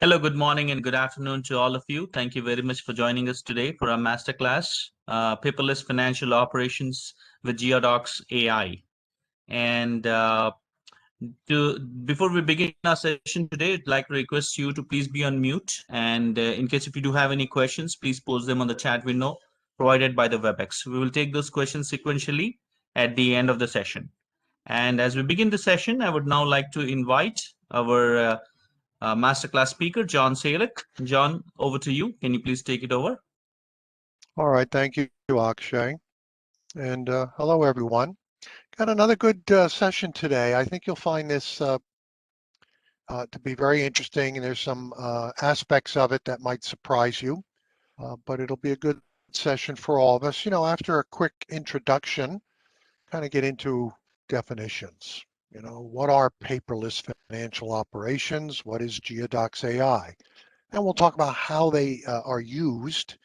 Hello, good morning, and good afternoon to all of you. Thank you very much for joining us today for our masterclass, Paperless Financial Operations with Gia Docs AI. And before we begin our session today, I'd like to request you to please be on mute. And in case if you do have any questions, please post them on the chat window provided by the WebEx. We will take those questions sequentially at the end of the session. And as we begin the session, I would now like to invite our masterclass speaker, John Salick. John, over to you. Can you please take it over? All right, thank you, Akshay. And hello, everyone. Got another good session today. I think you'll find this to be very interesting, and there's some aspects of it that might surprise you, but it'll be a good session for all of us. After a quick introduction, kind of get into definitions. What are paperless financial operations? What is Gia Docs AI? And we'll talk about how they are used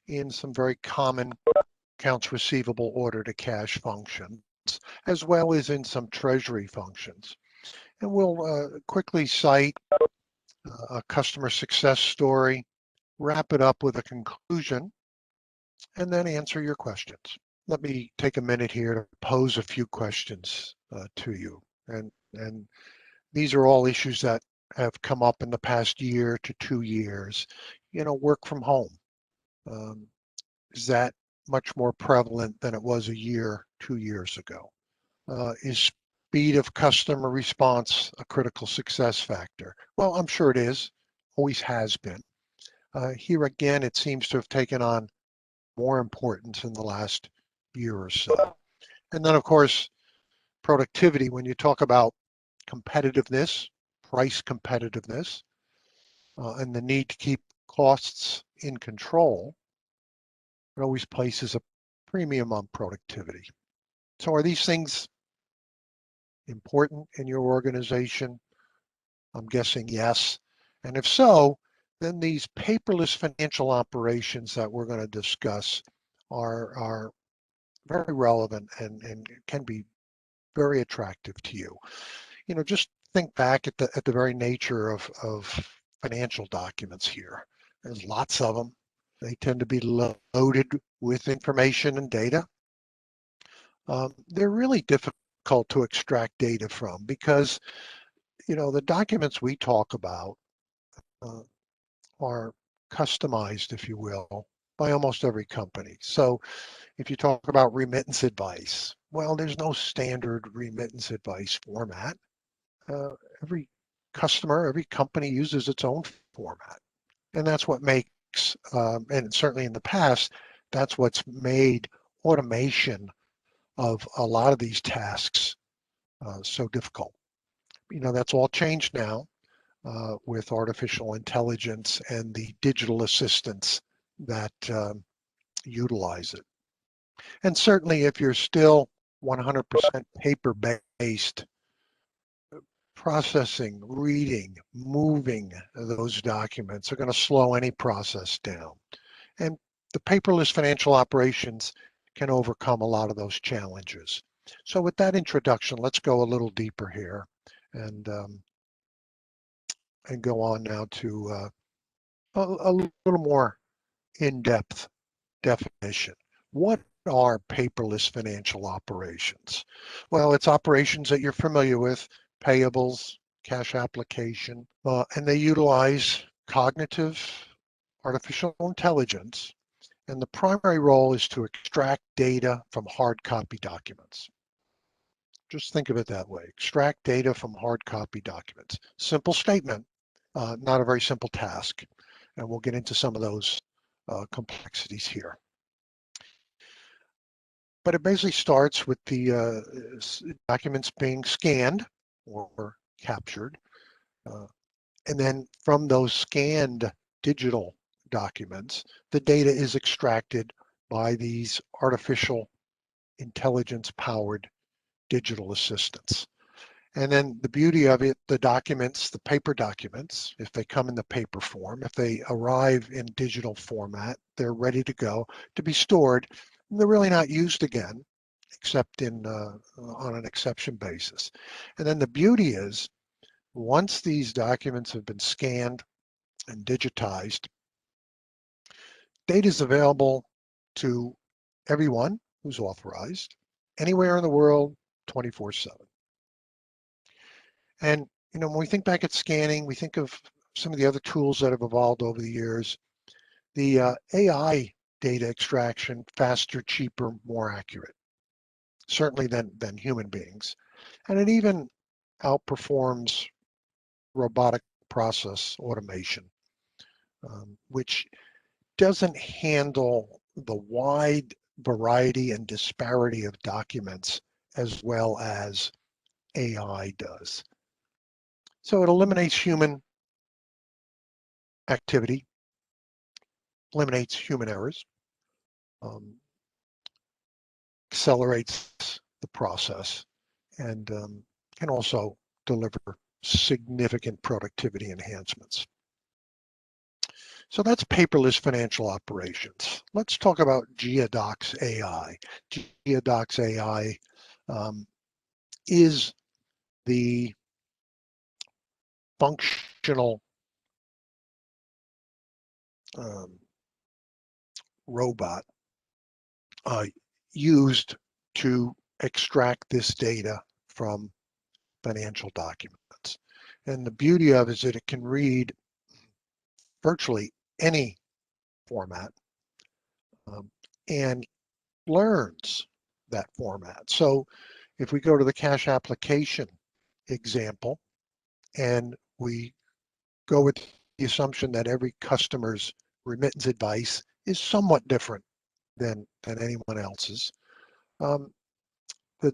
in some very common accounts receivable order to cash functions, as well as in some treasury functions. And we'll quickly cite a customer success story, wrap it up with a conclusion, and then answer your questions. Let me take a minute here to pose a few questions to you. And these are all issues that have come up in the past year to 2 years. Work from home. Is that much more prevalent than it was a year, 2 years ago? Is speed of customer response a critical success factor? Well, I'm sure it is, always has been. Here again, it seems to have taken on more importance in the last year or so. And then, of course, productivity. When you talk about competitiveness, price competitiveness, and the need to keep costs in control, it always places a premium on productivity. So are these things important in your organization? I'm guessing yes. And if so, then these paperless financial operations that we're going to discuss are very relevant and can be very attractive to you. Just think back at the very nature of financial documents here. There's lots of them. They tend to be loaded with information and data. They're really difficult to extract data from because, the documents we talk about are customized, if you will, by almost every company. So if you talk about remittance advice, well, there's no standard remittance advice format. Every customer, every company uses its own format. And that's what makes, and certainly in the past, that's what's made automation of a lot of these tasks so difficult. That's all changed now with artificial intelligence and the digital assistants that utilize it. And certainly if you're still 100% paper-based, processing, reading, moving those documents are going to slow any process down. And the paperless financial operations can overcome a lot of those challenges. So with that introduction, let's go a little deeper here and go on now to a little more in-depth definition. What are paperless financial operations? Well, it's operations that you're familiar with, payables, cash application, and they utilize cognitive artificial intelligence. And the primary role is to extract data from hard copy documents. Just think of it that way, extract data from hard copy documents. Simple statement, not a very simple task. And we'll get into some of those complexities here. But it basically starts with the documents being scanned or captured. And then from those scanned digital documents, the data is extracted by these artificial intelligence-powered digital assistants. And then the beauty of it, the documents, the paper documents, if they come in the paper form, if they arrive in digital format, they're ready to go to be stored. They're really not used again, except on an exception basis. And then the beauty is, once these documents have been scanned and digitized, data is available to everyone who's authorized, anywhere in the world, 24/7. And when we think back at scanning, we think of some of the other tools that have evolved over the years. The AI data extraction, faster, cheaper, more accurate, certainly than human beings. And it even outperforms robotic process automation, which doesn't handle the wide variety and disparity of documents as well as AI does. So it eliminates human activity, eliminates human errors, um, accelerates the process, and can also deliver significant productivity enhancements. So that's paperless financial operations. Let's talk about Gia Docs AI. Gia Docs AI is the functional um, robot used to extract this data from financial documents. And the beauty of it is that it can read virtually any format and learns that format. So if we go to the cash application example and we go with the assumption that every customer's remittance advice is somewhat different than anyone else's, the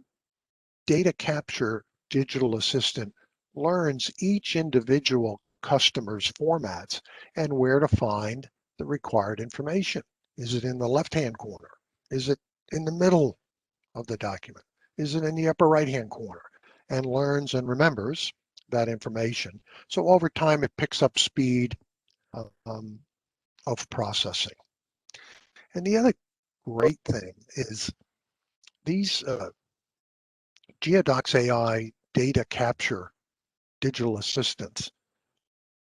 data capture digital assistant learns each individual customer's formats and where to find the required information. Is it in the left-hand corner? Is it in the middle of the document? Is it in the upper right-hand corner? And learns and remembers that information. So over time, it picks up speed of processing. And the other great thing is these Gia Docs AI data capture digital assistants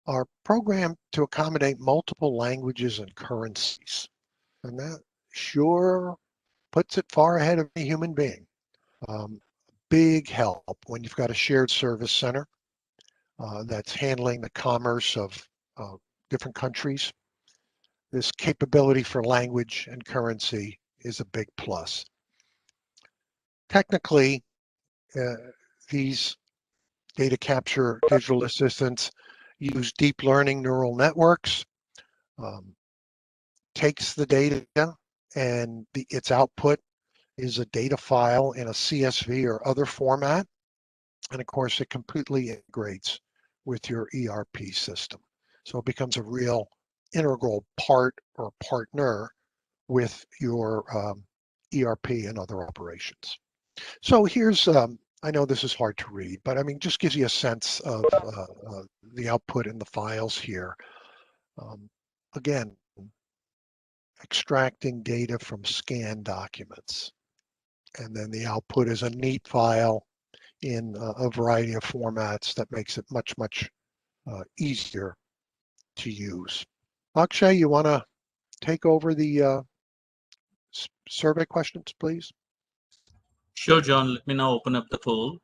are programmed to accommodate multiple languages and currencies. And that sure puts it far ahead of a human being. Big help when you've got a shared service center that's handling the commerce of different countries. This capability for language and currency is a big plus. Technically, these data capture digital assistants use deep learning neural networks, takes the data and its output is a data file in a CSV or other format. And of course, it completely integrates with your ERP system. So it becomes a real integral part or partner with your ERP and other operations. So here's, I know this is hard to read, but I mean, just gives you a sense of the output in the files here. Again, extracting data from scanned documents. And then the output is a neat file in a variety of formats that makes it much, much easier to use. Akshay, you want to take over the survey questions, please? Sure, John. Let me now open up the poll.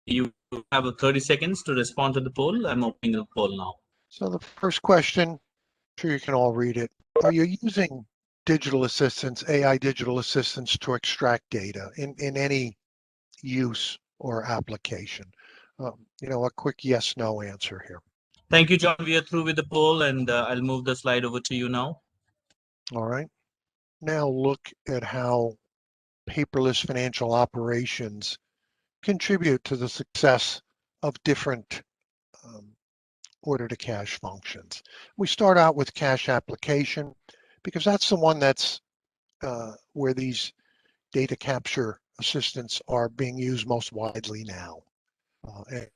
You have 30 seconds to respond to the poll. I'm opening the poll now. So the first question, I'm sure you can all read it. Are you using digital assistants, AI digital assistants to extract data in any use or application? A quick yes, no answer here. Thank you, John. We are through with the poll, and I'll move the slide over to you now. All right. Now look at how paperless financial operations contribute to the success of different order to cash functions. We start out with cash application because that's the one that's where these data capture assistants are being used most widely now.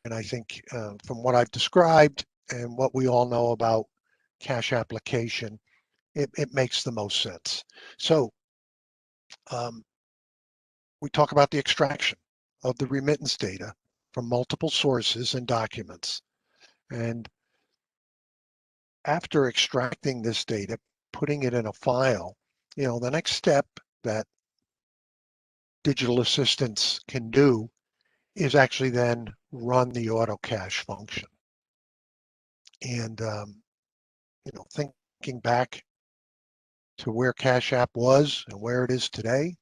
And I think from what I've described and what we all know about cash application, it makes the most sense. So we talk about the extraction of the remittance data from multiple sources and documents. And after extracting this data, putting it in a file, the next step that digital assistants can do is actually then run the auto cache function. And thinking back to where Cash App was and where it is today,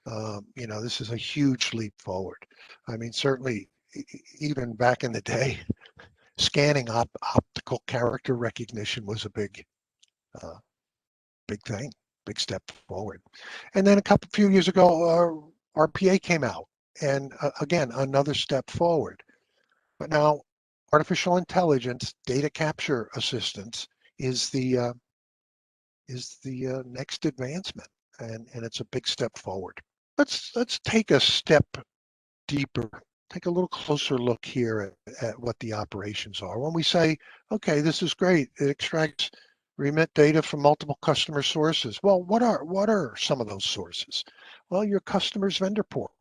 this is a huge leap forward. I mean, certainly, even back in the day, scanning optical character recognition was a uh, big thing, big step forward. And then a few years ago, RPA came out, and again, another step forward. But now, artificial intelligence, data capture assistance is the next advancement, and it's a big step forward. Let's take a step deeper, take a little closer look here at what the operations are. When we say, okay, this is great, it extracts remit data from multiple customer sources. Well, what are some of those sources? Well, your customer's vendor portal.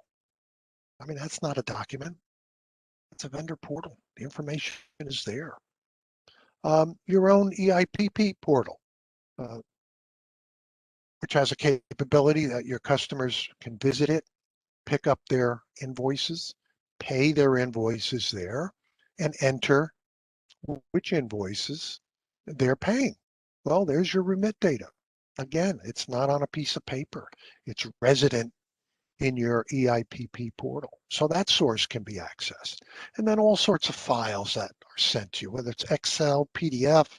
I mean, that's not a document. It's a vendor portal. The information is there. Your own EIPP portal, uh, which has a capability that your customers can visit it, pick up their invoices, pay their invoices there, and enter which invoices they're paying. Well, there's your remit data. Again, it's not on a piece of paper. It's resident in your EIPP portal. So that source can be accessed. And then all sorts of files that are sent to you, whether it's Excel, PDF,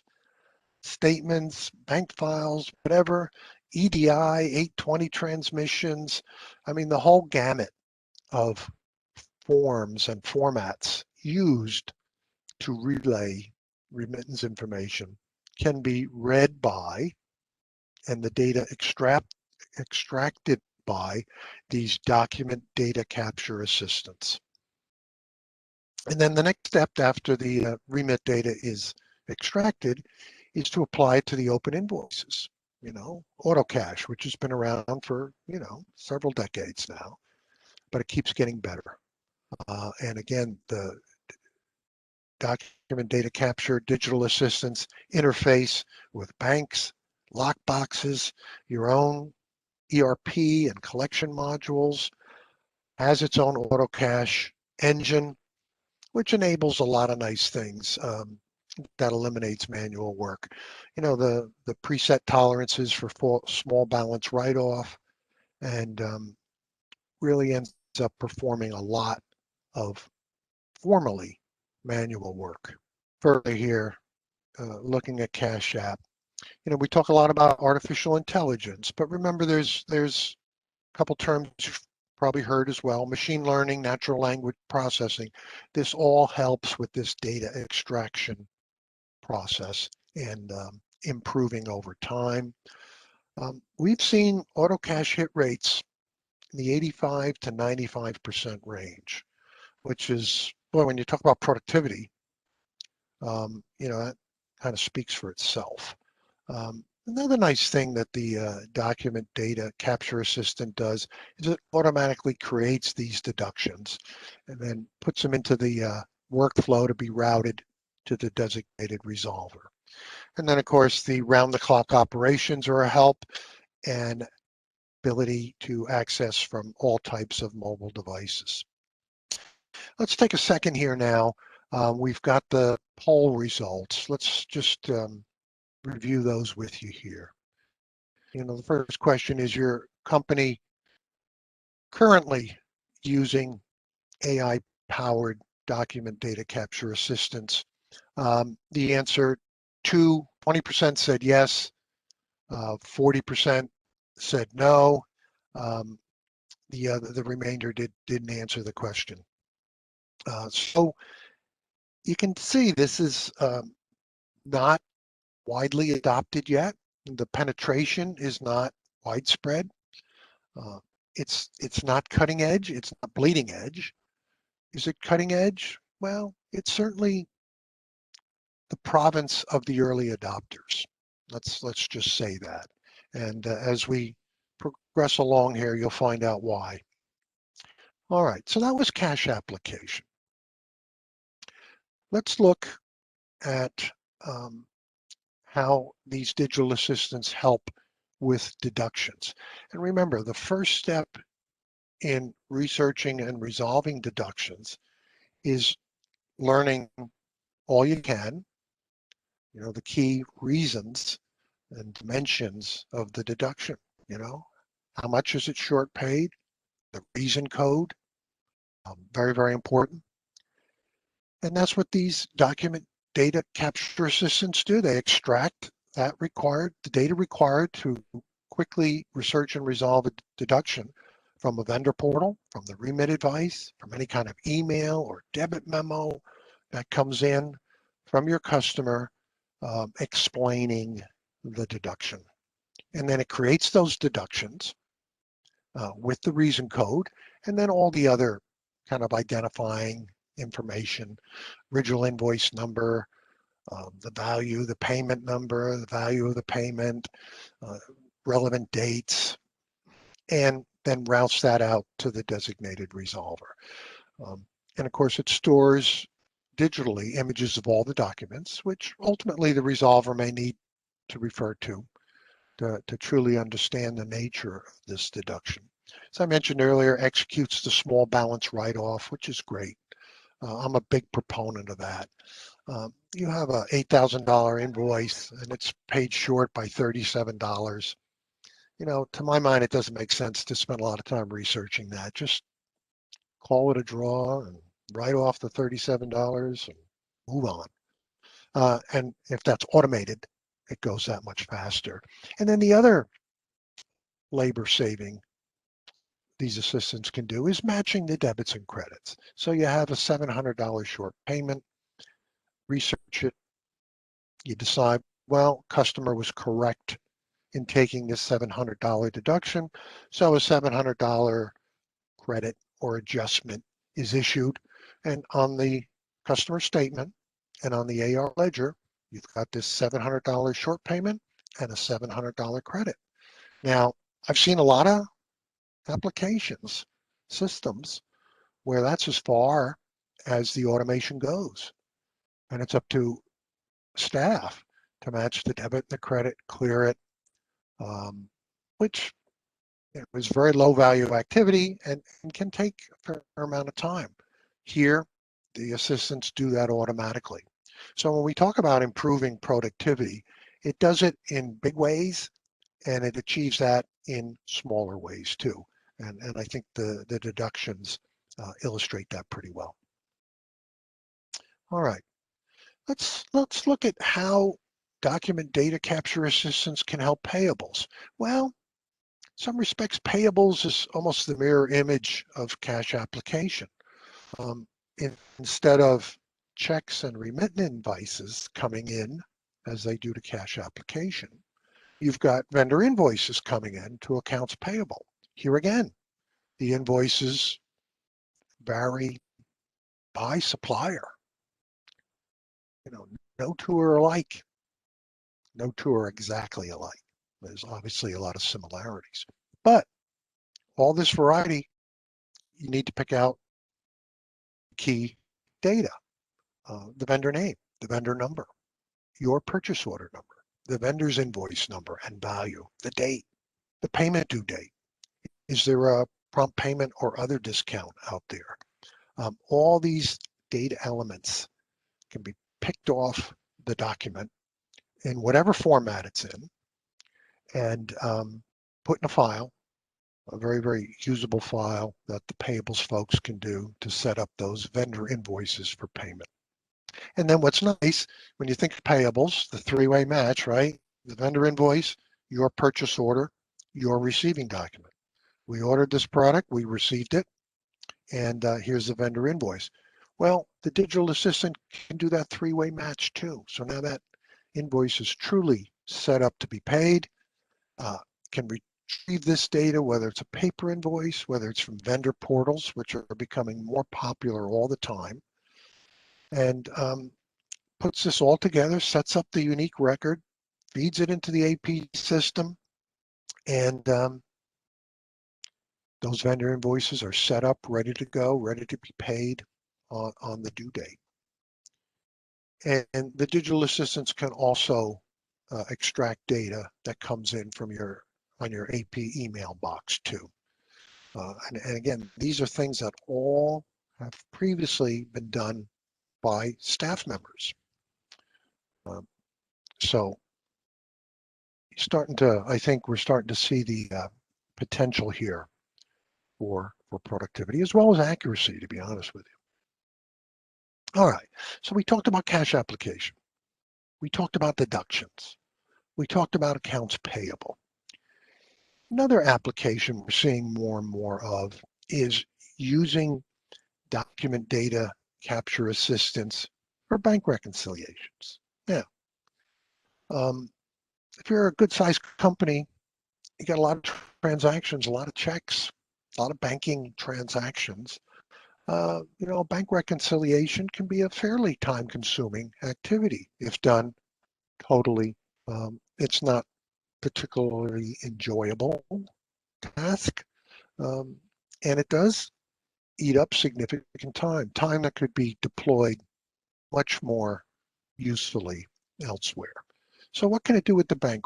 statements, bank files, whatever, EDI, 820 transmissions. I mean, the whole gamut of forms and formats used to relay remittance information can be read by and the data extracted by these document data capture assistants. And then the next step after the remit data is extracted is to apply it to the open invoices. Auto cache, which has been around for, several decades now, but it keeps getting better. And again, the document data capture digital assistance interface with banks, lockboxes, your own ERP and collection modules, has its own auto cache engine, which enables a lot of nice things that eliminates manual work. The preset tolerances for small balance write-off, and really ends up performing a lot of formerly manual work. Further here, looking at Cash App, we talk a lot about artificial intelligence, but remember there's a couple terms you've probably heard as well: machine learning, natural language processing. This all helps with this data extraction process and improving over time. We've seen auto cache hit rates in the 85 to 95% range, which is, boy, when you talk about productivity, that kind of speaks for itself. Another nice thing that the document data capture assistant does is it automatically creates these deductions and then puts them into the workflow to be routed to the designated resolver. And then, of course, the round-the-clock operations are a help, and ability to access from all types of mobile devices. Let's take a second here now. We've got the poll results. Let's just review those with you here. The first question: is your company currently using AI-powered document data capture assistance? The answer: 20% said yes, 40% said no. The remainder didn't answer the question. So you can see this is not widely adopted yet. The penetration is not widespread. It's not cutting edge. It's not bleeding edge. Is it cutting edge? Well, it's certainly the province of the early adopters. Let's just say that. And as we progress along here, you'll find out why. All right, so that was cash application. Let's look at how these digital assistants help with deductions. And remember, the first step in researching and resolving deductions is learning all you can, the key reasons and dimensions of the deduction. How much is it short paid? The reason code, very, very important. And that's what these document data capture assistants do. They extract the data required to quickly research and resolve a deduction from a vendor portal, from the remit advice, from any kind of email or debit memo that comes in from your customer explaining the deduction. And then it creates those deductions with the reason code, and then all the other kind of identifying information, original invoice number, the value, the payment number, the value of the payment, relevant dates, and then routes that out to the designated resolver. And of course, it stores digitally images of all the documents, which ultimately the resolver may need to refer to truly understand the nature of this deduction. As I mentioned earlier, executes the small balance write-off, which is great. I'm a big proponent of that. You have a $8,000 invoice and it's paid short by $37. To my mind, it doesn't make sense to spend a lot of time researching that. Just call it a draw and write off the $37 and move on. And if that's automated, it goes that much faster. And then the other labor saving these assistants can do is matching the debits and credits. So you have a $700 short payment, research it, you decide, well, customer was correct in taking this $700 deduction, so a $700 credit or adjustment is issued, and on the customer statement and on the AR ledger, you've got this $700 short payment and a $700 credit. Now, I've seen a lot of applications, systems, where that's as far as the automation goes. And it's up to staff to match the debit and the credit, clear it, which is very low value activity and can take a fair amount of time. Here, the assistants do that automatically. So when we talk about improving productivity, it does it in big ways and it achieves that in smaller ways too. And I think the deductions illustrate that pretty well. All right, let's look at how document data capture assistance can help payables. Well, in some respects, payables is almost the mirror image of cash application. Instead of checks and remittance invoices coming in as they do to cash application, you've got vendor invoices coming in to accounts payable. Here again, the invoices vary by supplier. No two are alike. No two are exactly alike. There's obviously a lot of similarities. But all this variety, you need to pick out key data, the vendor name, the vendor number, your purchase order number, the vendor's invoice number and value, the date, the payment due date. Is there a prompt payment or other discount out there? All these data elements can be picked off the document in whatever format it's in and put in a file, a very, very usable file that the payables folks can do to set up those vendor invoices for payment. And then what's nice, when you think of payables, the three-way match, right? The vendor invoice, your purchase order, your receiving document. We ordered this product, we received it, and here's the vendor invoice. Well, the digital assistant can do that three-way match too. So now that invoice is truly set up to be paid, can retrieve this data, whether it's a paper invoice, whether it's from vendor portals, which are becoming more popular all the time, and puts this all together, sets up the unique record, feeds it into the AP system, and those vendor invoices are set up, ready to go, ready to be paid on the due date. And the digital assistants can also extract data that comes in from on your AP email box too. And again, these are things that all have previously been done by staff members. So I think we're starting to see the potential here for productivity as well as accuracy, to be honest with you. All right, so we talked about cash application. We talked about deductions. We talked about accounts payable. Another application we're seeing more and more of is using document data capture assistance for bank reconciliations. Now, if you're a good sized company, you got a lot of transactions, a lot of checks, a lot of banking transactions. Bank reconciliation can be a fairly time consuming activity if done totally. It's not particularly enjoyable task, and it does eat up significant time that could be deployed much more usefully elsewhere. So what can it do with the bank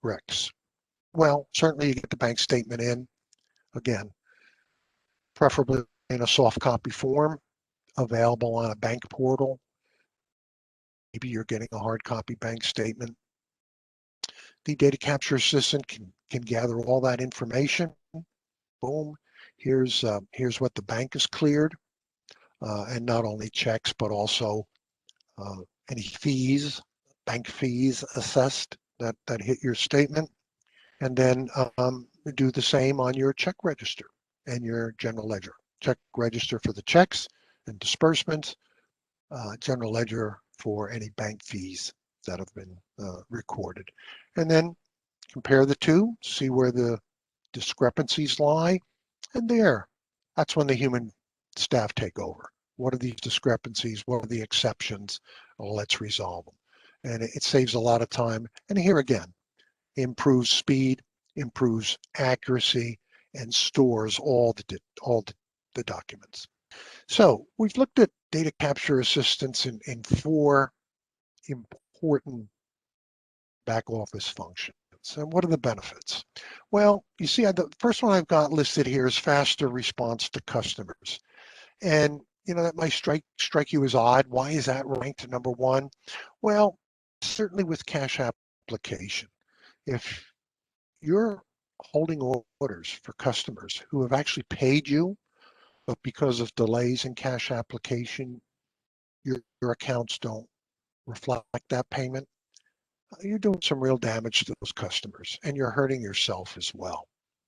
recs? Well, certainly you get the bank statement in, again, preferably in a soft copy form, available on a bank portal. Maybe you're getting a hard copy bank statement. The data capture assistant can gather all that information. Boom, here's what the bank has cleared, and not only checks, but also any fees, bank fees assessed that hit your statement. And then do the same on your check register and your general ledger. Check register for the checks and disbursements, general ledger for any bank fees that have been recorded. And then compare the two, see where the discrepancies lie, and that's when the human staff take over. What are these discrepancies? What are the exceptions? Well, let's resolve them. And it saves a lot of time. And here again, improves speed, improves accuracy, and stores all the documents. So we've looked at data capture assistance in 4 important back office functions. And what are the benefits? Well, you see, the first one I've got listed here is faster response to customers. And that might strike you as odd. Why is that ranked at number 1? Well, certainly with cash application. If you're holding orders for customers who have actually paid you, but because of delays in cash application, your accounts don't reflect that payment, you're doing some real damage to those customers, and you're hurting yourself as well.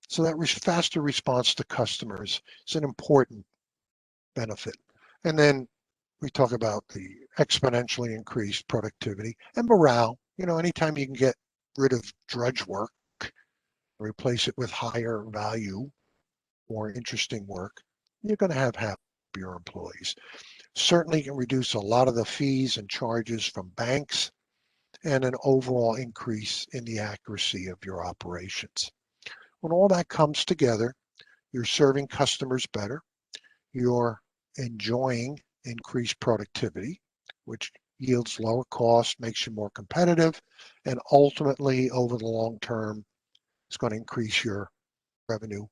So that faster response to customers is an important benefit. And then we talk about the exponentially increased productivity and morale. Anytime you can get rid of drudge work, replace it with higher value, more interesting work, you're going to have happier employees. Certainly can reduce a lot of the fees and charges from banks, and an overall increase in the accuracy of your operations. When all that comes together, you're serving customers better, you're enjoying increased productivity, which yields lower costs, makes you more competitive, and ultimately, over the long term, is going to increase your revenue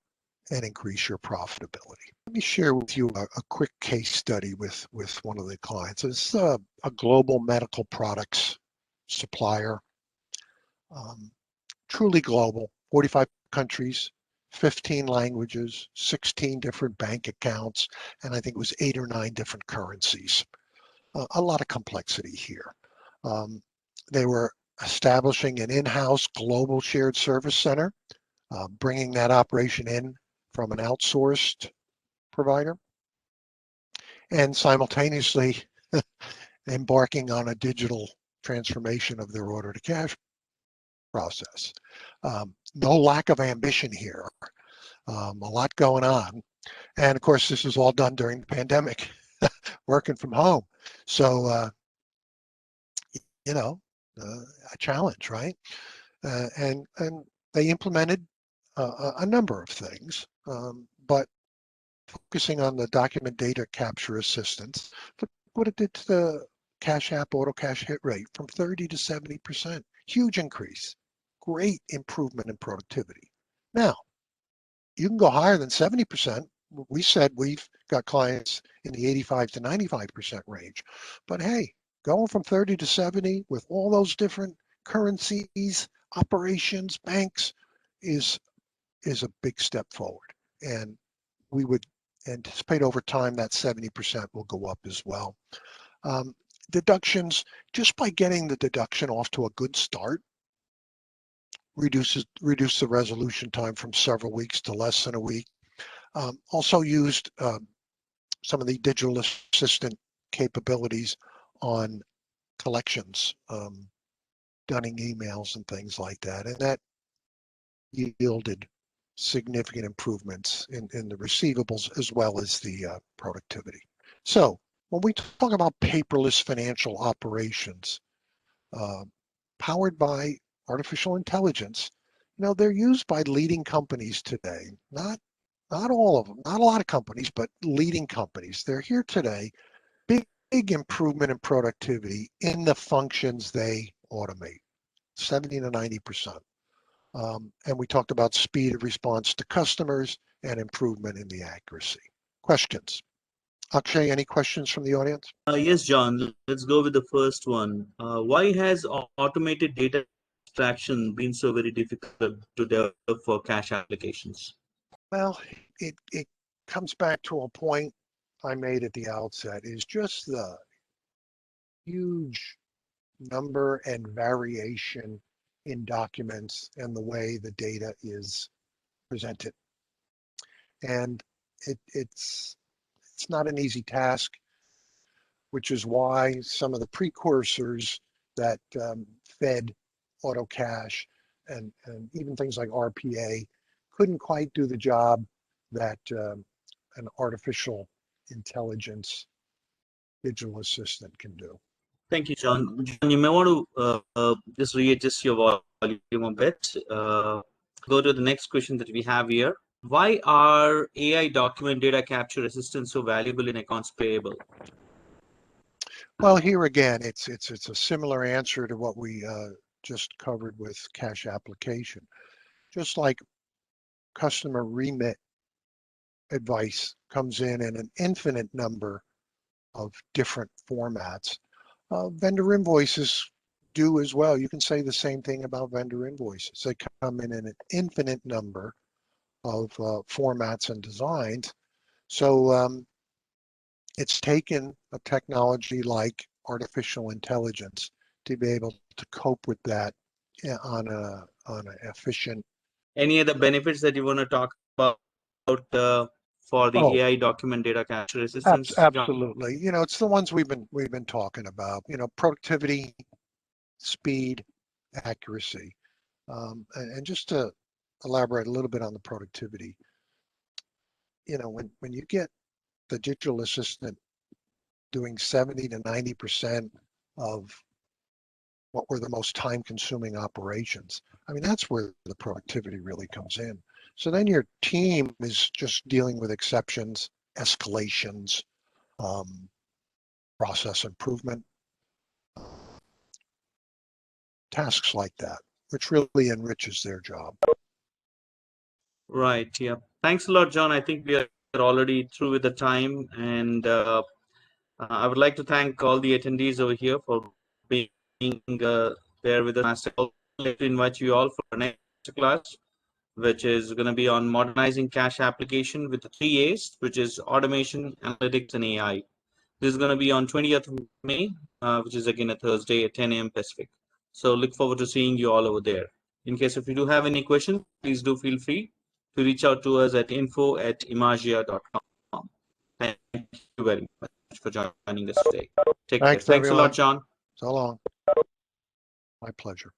and increase your profitability. Let me share with you a quick case study with one of the clients. It's a global medical products supplier, truly global, 45 countries, 15 languages, 16 different bank accounts, and I think it was 8 or 9 different currencies. A lot of complexity here. They were establishing an in-house global shared service center, bringing that operation in from an outsourced provider, and simultaneously embarking on a digital transformation of their order to cash process. No lack of ambition here, a lot going on. And of course, this was all done during the pandemic, working from home. So, a challenge, right? And they implemented a number of things, but focusing on the document data capture assistance, look what it did to the Cash App auto cash hit rate from 30 to 70%. Huge increase, great improvement in productivity. Now, you can go higher than 70%. We said we've got clients in the 85 to 95% range. But hey, going from 30 to 70 with all those different currencies, operations, banks is a big step forward. And we would anticipate over time that 70% will go up as well. Deductions, just by getting the deduction off to a good start, reduce the resolution time from several weeks to less than a week. Also used some of the digital assistant capabilities on collections, dunning emails and things like that. And that yielded significant improvements in the receivables as well as the productivity. So when we talk about paperless financial operations, powered by artificial intelligence, they're used by leading companies today. Not all of them, not a lot of companies, but leading companies. They're here today. Big improvement in productivity in the functions they automate, 70 to 90%. And we talked about speed of response to customers and improvement in the accuracy. Questions? Akshay, any questions from the audience? Yes, John, let's go with the first one. Why has automated data extraction been so very difficult to develop for cash applications? Well, it comes back to a point I made at the outset, is just the huge number and variation in documents and the way the data is presented. And it's not an easy task, which is why some of the precursors that fed AutoCash and even things like RPA couldn't quite do the job that an artificial intelligence digital assistant can do. Thank you, John. John, you may want to just readjust your volume a bit. Go to the next question that we have here. Why are AI document data capture assistants so valuable in accounts payable? Well, here again, it's a similar answer to what we just covered with cash application. Just like customer remit advice comes in an infinite number of different formats, vendor invoices do as well. You can say the same thing about vendor invoices. They come in an infinite number of formats and designs. So it's taken a technology like artificial intelligence to be able to cope with that on an efficient. Any other benefits that you want to talk about for the AI document data capture assistance, John? Absolutely. It's the ones we've been talking about. Productivity, speed, accuracy, and just to elaborate a little bit on the productivity. When you get the digital assistant doing 70 to 90% of what were the most time-consuming operations, I mean, that's where the productivity really comes in. So then your team is just dealing with exceptions, escalations, process improvement, tasks like that, which really enriches their job. Right. Yeah. Thanks a lot, John. I think we are already through with the time, and I would like to thank all the attendees over here for being there with us. I'd like to invite you all for the next class, which is going to be on modernizing cash application with the 3 A's, which is automation, analytics, and AI. This is going to be on 20th of May, which is again a Thursday at 10 a.m. Pacific. So look forward to seeing you all over there. In case if you do have any questions, please do feel free to reach out to us at info@emagia.com. Thank you very much for joining us today. Take care. Thanks, Thanks a lot, everyone. John. So long. My pleasure.